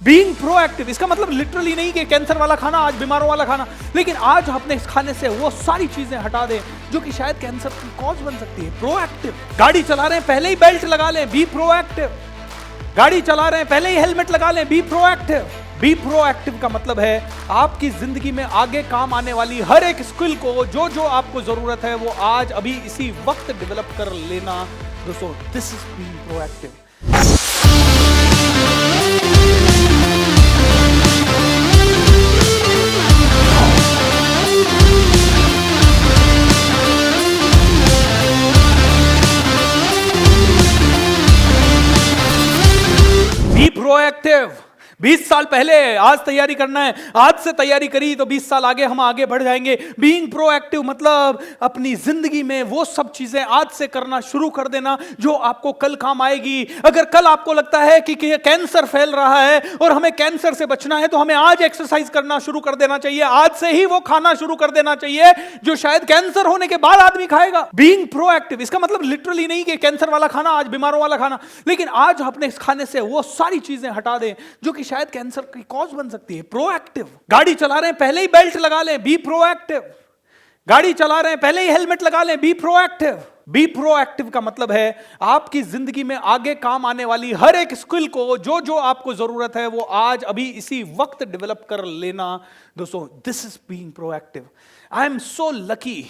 Being proactive इसका मतलब literally नहीं कि कैंसर वाला खाना आज बीमारों वाला खाना, लेकिन आज अपने इस खाने से वो सारी चीजें हटा दें जो कि शायद कैंसर की कॉज बन सकती है। प्रोएक्टिव। गाड़ी चला रहे हैं पहले ही बेल्ट लगा लें, बी प्रोएक्टिव। गाड़ी चला रहे हैं पहले ही हेलमेट लगा लें, बी प्रोएक्टिव। बी प्रोएक्टिव का मतलब है आपकी जिंदगी में आगे काम आने वाली हर एक स्किल को जो जो आपको जरूरत है वो आज अभी इसी वक्त डेवलप कर लेना। दोस्तों, this is being proactive. Be proactive. 20 साल पहले आज तैयारी करना है, आज से तैयारी करी तो 20 साल आगे हम आगे बढ़ जाएंगे। बीइंग प्रोएक्टिव मतलब अपनी जिंदगी में वो सब चीजें आज से करना शुरू कर देना जो आपको कल काम आएगी। अगर कल आपको लगता है कि कैंसर फैल रहा है और हमें कैंसर से बचना है तो हमें आज एक्सरसाइज करना शुरू कर देना चाहिए, आज से ही वो खाना शुरू कर देना चाहिए जो शायद कैंसर होने के बाद आदमी खाएगा। बीइंग प्रोएक्टिव इसका मतलब लिटरली नहीं कि कैंसर वाला खाना आज बीमारों वाला खाना, लेकिन आज अपने इस खाने से वो सारी चीजें हटा दें जो कि शायद कैंसर की कॉज बन सकती है। प्रोएक्टिव। गाड़ी चला रहे हैं पहले ही बेल्ट लगा लें, बी प्रोएक्टिव। गाड़ी चला रहे हैं पहले ही हेलमेट लगा लें, बी प्रोएक्टिव। बी प्रोएक्टिव का मतलब है आपकी जिंदगी में आगे काम आने वाली हर एक स्किल को जो जो आपको जरूरत है वो आज अभी इसी वक्त डेवलप कर लेना। दोस्तों, this is being proactive. I am so lucky.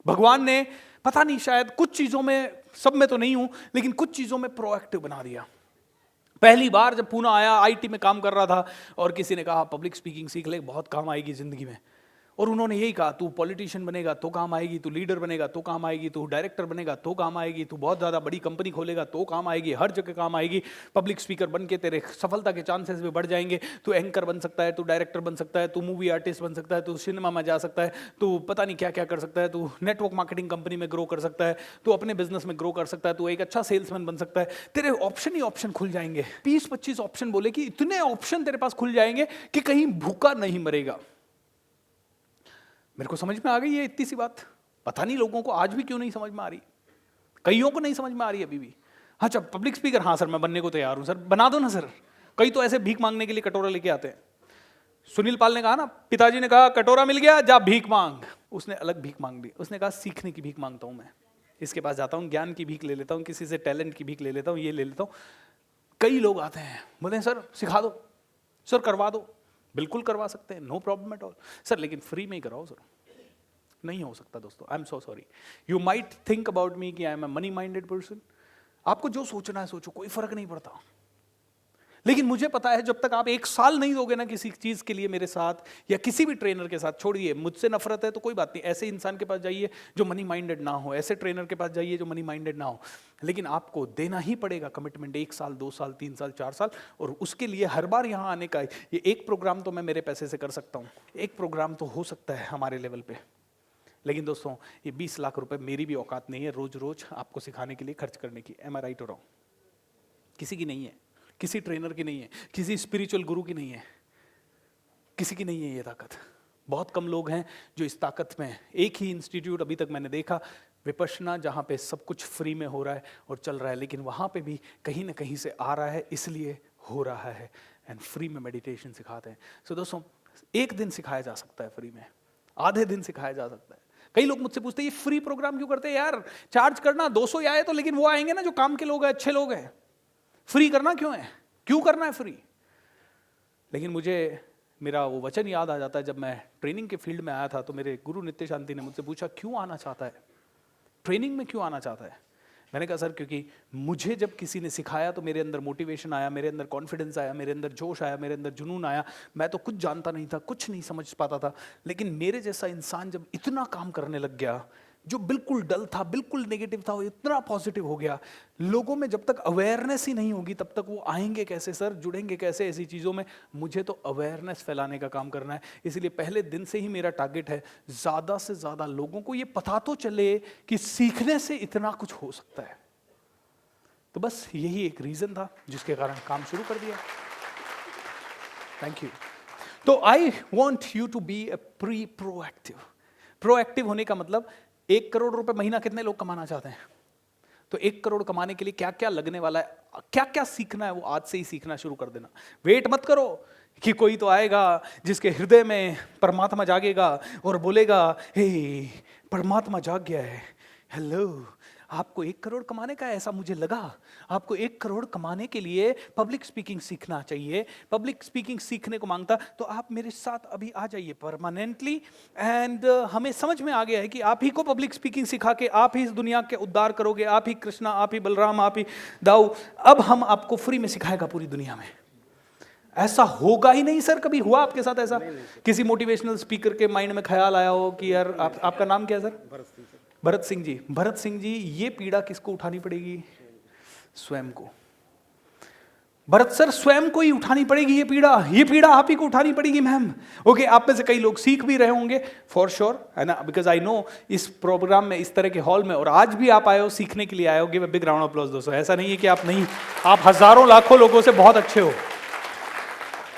भगवान ने पता नहीं शायद कुछ चीजों में, सब में तो नहीं हूं, लेकिन कुछ चीजों में प्रोएक्टिव बना दिया। पहली बार जब पूना आया, आईटी में काम कर रहा था और किसी ने कहा पब्लिक स्पीकिंग सीख ले, बहुत काम आएगी जिंदगी में। और उन्होंने यही कहा, तू पॉलिटिशियन बनेगा तो काम आएगी, तू लीडर बनेगा तो काम आएगी, तू डायरेक्टर बनेगा तो काम आएगी, तू बहुत ज़्यादा बड़ी कंपनी खोलेगा तो काम आएगी, हर जगह काम आएगी। पब्लिक स्पीकर बन के तेरे सफलता के चांसेस भी बढ़ जाएंगे। तू एंकर बन सकता है, तू डायरेक्टर बन सकता है, तू मूवी आर्टिस्ट बन सकता है, तू सिनेमा में जा सकता है, तू पता नहीं क्या क्या कर सकता है, तू नेटवर्क मार्केटिंग कंपनी में ग्रो कर सकता है, तू अपने बिजनेस में ग्रो कर सकता है, तू एक अच्छा सेल्समैन बन सकता है। तेरे ऑप्शन ही ऑप्शन खुल जाएंगे। 20-25 ऑप्शन बोले कि इतने ऑप्शन तेरे पास खुल जाएंगे कि कहीं भूखा नहीं मरेगा। मेरे को समझ में आ गई है इतनी सी बात। पता नहीं लोगों को आज भी क्यों नहीं समझ में आ रही, कईयों को नहीं समझ में आ रही अभी भी। अच्छा, पब्लिक स्पीकर, हाँ सर मैं बनने को तैयार हूं सर, बना दो ना सर। कई तो ऐसे भीख मांगने के लिए कटोरा लेके आते हैं। सुनील पाल ने कहा ना, पिताजी ने कहा कटोरा मिल गया जा भीख मांग, उसने अलग भीख मांग ली। उसने कहा सीखने की भीख मांगता हूं मैं, इसके पास जाता हूं, ज्ञान की भीख ले लेता हूं, किसी से टैलेंट की भीख ले लेता हूं, ये ले लेता हूं। कई लोग आते हैं, बोलते हैं सर सिखा दो, सर करवा दो। बिल्कुल करवा सकते हैं, no problem at all sir, लेकिन फ्री में ही कराओ सर। नहीं हो सकता दोस्तों, I am so sorry. You might think about me कि I am a money minded person. आपको जो सोचना है सोचो, कोई फर्क नहीं पड़ता। लेकिन मुझे पता है जब तक आप 1 साल नहीं दोगे ना किसी चीज के लिए मेरे साथ या किसी भी ट्रेनर के साथ, छोड़िए मुझसे नफरत है तो कोई बात नहीं, ऐसे इंसान के पास जाइए जो मनी माइंडेड ना हो, ऐसे ट्रेनर के पास जाइए जो मनी माइंडेड ना हो। लेकिन आपको देना ही पड़ेगा कमिटमेंट, 1 साल 2 साल 3 साल 4 साल। और उसके लिए हर बार यहाँ आने का, ये एक प्रोग्राम तो मैं मेरे पैसे से कर सकता हूँ, एक प्रोग्राम तो हो सकता है हमारे लेवल पे। लेकिन दोस्तों, ये 20 लाख रुपए मेरी भी औकात नहीं है रोज रोज आपको सिखाने के लिए खर्च करने की। एम आई राइट हो रहा हूं? किसी की नहीं है, किसी ट्रेनर की नहीं है, किसी स्पिरिचुअल गुरु की नहीं है, किसी की नहीं है ये ताकत। बहुत कम लोग हैं जो इस ताकत में। एक ही इंस्टीट्यूट अभी तक मैंने देखा, विपश्यना, जहाँ पे सब कुछ फ्री में हो रहा है और चल रहा है, लेकिन वहाँ पे भी कहीं ना कहीं से आ रहा है, इसलिए हो रहा है। एंड फ्री में मेडिटेशन सिखाते हैं। सो दोस्तों, एक दिन सिखाया जा सकता है फ्री में, आधे दिन सिखाया जा सकता है। कई लोग मुझसे पूछते हैं ये फ्री प्रोग्राम क्यों करते हैं यार, चार्ज करना 200 आए तो, लेकिन वो आएंगे ना जो काम के लोग हैं, अच्छे लोग हैं। फ्री करना क्यों है, क्यों करना है फ्री? लेकिन मुझे मेरा वो वचन याद आ जाता है, जब मैं ट्रेनिंग के फील्ड में आया था तो मेरे गुरु नित्य शांति ने मुझसे पूछा क्यों आना चाहता है, ट्रेनिंग में क्यों आना चाहता है? मैंने कहा सर क्योंकि मुझे जब किसी ने सिखाया तो मेरे अंदर मोटिवेशन आया, मेरे अंदर कॉन्फिडेंस आया, मेरे अंदर जोश आया, मेरे अंदर जुनून आया। मैं तो कुछ जानता नहीं था, कुछ नहीं समझ पाता था, लेकिन मेरे जैसा इंसान जब इतना काम करने लग गया, जो बिल्कुल डल था, बिल्कुल नेगेटिव था, वो इतना पॉजिटिव हो गया। लोगों में जब तक अवेयरनेस ही नहीं होगी तब तक वो आएंगे कैसे सर, जुड़ेंगे कैसे ऐसी चीज़ों में? मुझे तो अवेयरनेस फैलाने का काम करना है। इसलिए पहले दिन से ही मेरा टारगेट है ज़्यादा से ज़्यादा लोगों को ये पता तो चले कि सीखने से इतना कुछ हो सकता है। तो बस यही एक रीज़न था जिसके कारण काम शुरू कर दिया। Thank you. तो I want you to be a proactive. Proactive होने का मतलब 1 करोड़ रुपए महीना कितने लोग कमाना चाहते हैं? तो 1 करोड़ कमाने के लिए क्या क्या लगने वाला है क्या क्या सीखना है वो आज से ही सीखना शुरू कर देना। वेट मत करो कि कोई तो आएगा जिसके हृदय में परमात्मा जागेगा और बोलेगा हे परमात्मा जाग गया है, हेलो आपको 1 करोड़ कमाने का है, ऐसा मुझे लगा। आपको 1 करोड़ कमाने के लिए पब्लिक स्पीकिंग सीखना चाहिए। पब्लिक स्पीकिंग सीखने को मांगता तो आप मेरे साथ अभी आ जाइए परमानेंटली। एंड हमें समझ में आ गया है कि आप ही को पब्लिक स्पीकिंग सिखा के आप ही इस दुनिया के उद्धार करोगे, आप ही कृष्णा, आप ही बलराम, आप ही दाऊ। अब हम आपको फ्री में सिखाएगा पूरी दुनिया में। ऐसा होगा ही नहीं सर। कभी हुआ आपके साथ ऐसा? नहीं, किसी मोटिवेशनल स्पीकर के माइंड में ख्याल आया हो कि यार आपका नाम क्या है सर? भरत सिंह जी। भरत सिंह जी, ये पीड़ा किसको उठानी पड़ेगी? स्वयं को। भरत सर स्वयं को ही उठानी पड़ेगी ये पीड़ा आप ही को उठानी पड़ेगी मैम। ओके, आप में से कई लोग सीख भी रहे होंगे फॉर श्योर, है ना, बिकॉज आई नो इस प्रोग्राम में, इस तरह के हॉल में, और आज भी आप आए हो सीखने के लिए आए हो। Give a big round of applause दोस्तों। ऐसा नहीं है कि आप नहीं, आप हजारों लाखों लोगों से बहुत अच्छे हो,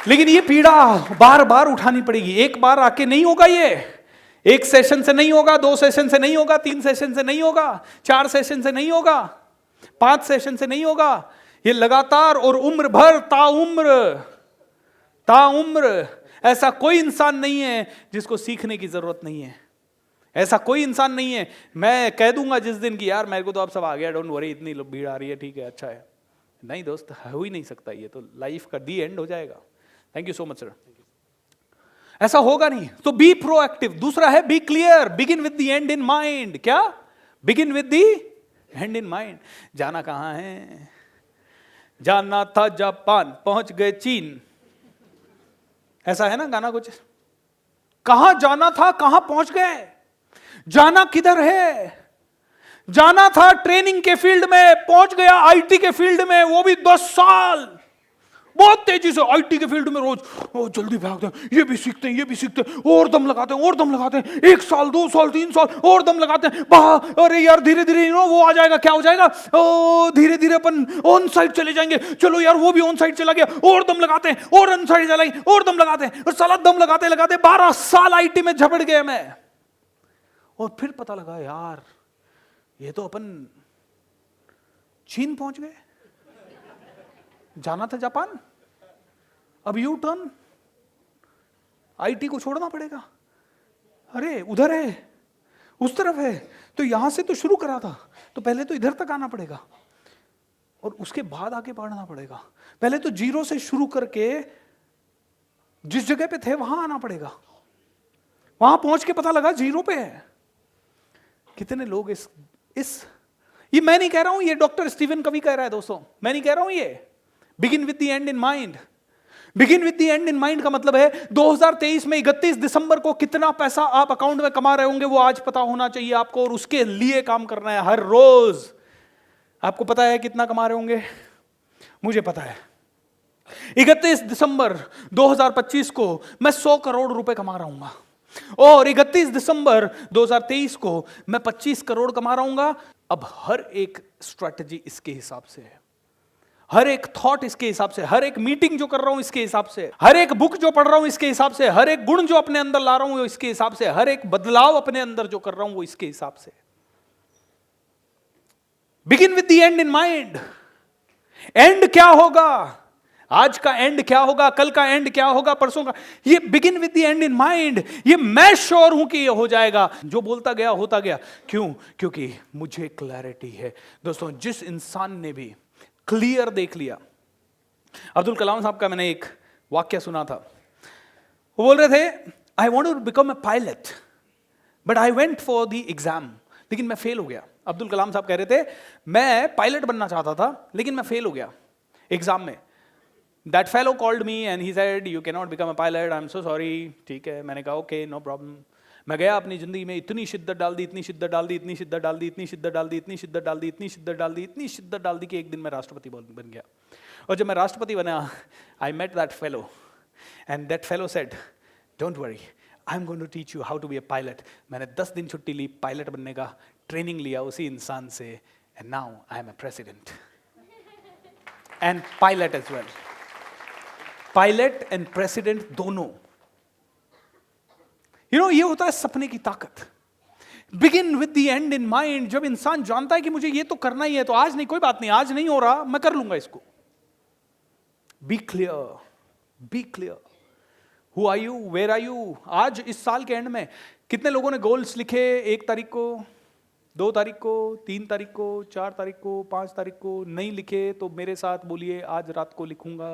लेकिन ये पीड़ा बार बार उठानी पड़ेगी। एक बार आके नहीं होगा ये, 1 सेशन से नहीं होगा, 2 सेशन से नहीं होगा, 3 सेशन से नहीं होगा, 4 सेशन से नहीं होगा, 5 सेशन से नहीं होगा। ये लगातार और उम्र भर, ताउम्र। ऐसा कोई इंसान नहीं है जिसको सीखने की जरूरत नहीं है। ऐसा कोई इंसान नहीं है। मैं कह दूंगा जिस दिन की यार मेरे को तो अब सब आ गया, डोंट वरी, इतनी भीड़ आ रही है, ठीक है, अच्छा है। नहीं दोस्त, हो ही नहीं सकता। ये तो लाइफ का दी एंड हो जाएगा। Thank you so much sir. ऐसा होगा नहीं। तो बी प्रोएक्टिव। दूसरा है be clear, begin with the end in mind. क्या? Begin with the end in mind. जाना कहां है? जाना था जापान, पहुंच गए चीन। ऐसा है ना गाना कुछ? कहां जाना था, कहां पहुंच गए? जाना किधर है? जाना था ट्रेनिंग के फील्ड में, पहुंच गया आईटी के फील्ड में, वो भी 10 साल। बहुत तेजी से आईटी के फील्ड में रोज जल्दी भागते हैं, ये भी सीखते हैं, ये भी सीखते हैं, और दम लगाते हैं, और दम लगाते हैं, 1 साल 2 साल 3 साल और दम लगाते हैं। अरे यार धीरे धीरे वो आ जाएगा, क्या हो जाएगा, धीरे धीरे अपन ऑन साइड चले जाएंगे। चलो यार वो भी ऑन साइड चला गया, और दम लगाते हैं, और ऑन साइड चला गया, और दम लगाते हैं, और साला दम लगाते लगाते 12 साल आईटी में झपट गए मैं। और फिर पता लगा यार ये तो अपन चीन पहुंच गए, जाना था जापान, अब यू टर्न, आईटी को छोड़ना पड़ेगा। अरे उधर है, उस तरफ है, तो यहां से तो शुरू करा था, तो पहले तो इधर तक आना पड़ेगा और उसके बाद आगे बढ़ना पड़ेगा। पहले तो 0 से शुरू करके जिस जगह पे थे वहां आना पड़ेगा। वहां पहुंच के पता लगा 0 पे है। कितने लोग इस ये मैं नहीं कह रहा हूं, ये डॉक्टर स्टीवन कवी कह रहा है दोस्तों, मैं नहीं कह रहा हूं ये। Begin with the end in mind. Begin with the end in mind का मतलब है 2023 में 31 दिसंबर को कितना पैसा आप अकाउंट में कमा रहे होंगे वो आज पता होना चाहिए आपको, और उसके लिए काम करना है हर रोज। आपको पता है कितना कमा रहे होंगे? मुझे पता है 31 दिसंबर 2025 को मैं 100 करोड़ रुपए कमा रहा हूंगा, और 31 दिसंबर 2023 को मैं 25 करोड़ कमा रहा हूंगा। अब हर एक स्ट्रैटेजी इसके हिसाब से है, हर एक थॉट इसके हिसाब से, हर एक मीटिंग जो कर रहा हूं इसके हिसाब से, हर एक बुक जो पढ़ रहा हूं इसके हिसाब से, हर एक गुण जो अपने अंदर ला रहा हूं इसके हिसाब से, हर एक बदलाव अपने अंदर जो कर रहा हूं वो इसके हिसाब से। Begin with the end in mind. And क्या होगा, आज का एंड क्या होगा, कल का एंड क्या होगा, परसों का, ये begin with the end in mind. ये मैं श्योर हूं कि ये हो जाएगा। जो बोलता गया होता गया। क्यों? क्योंकि मुझे क्लैरिटी है दोस्तों। जिस इंसान ने भी क्लियर देख लिया, अब्दुल कलाम साहब का मैंने एक वाक्य सुना था। वो बोल रहे थे I want to become a pilot but I went for the exam, लेकिन मैं फेल हो गया। अब्दुल कलाम साहब कह रहे थे मैं पायलट बनना चाहता था लेकिन मैं फेल हो गया एग्जाम में। That fellow called me and he said you can not become a pilot, I am so sorry. ठीक है, मैंने कहा ओके नो प्रॉब्लम। मैं गया अपनी जिंदगी में, इतनी शिद्दत डाल दी, इतनी शिद्दत डाल दी, इतनी शिद्दत डाल दी, इतनी शिद्दत डाल दी, इतनी शिद्दत डाल दी, इतनी शिद्दत डाल दी, इतनी शिद्दत डाल दी कि एक दिन मैं राष्ट्रपति बन गया। और जब मैं राष्ट्रपति बना, I met that fellow and that fellow said don't worry, I am going to teach you how to be a pilot. मैंने 10 दिन छुट्टी ली, पायलट बनने का ट्रेनिंग लिया उसी इंसान से, and now I am a president and pilot as well. Pilot and president दोनों। ये होता है सपने की ताकत। Begin with the end in mind. जब इंसान जानता है कि मुझे ये तो करना ही है, तो आज नहीं, कोई बात नहीं, आज नहीं हो रहा, मैं कर लूंगा इसको। Be clear, be clear. Who are you, where are you. आज इस साल के एंड में कितने लोगों ने गोल्स लिखे? 1 तारीख को, 2 तारीख को, 3 तारीख को, 4 तारीख को, 5 तारीख को। नहीं लिखे तो मेरे साथ बोलिए, आज रात को लिखूंगा।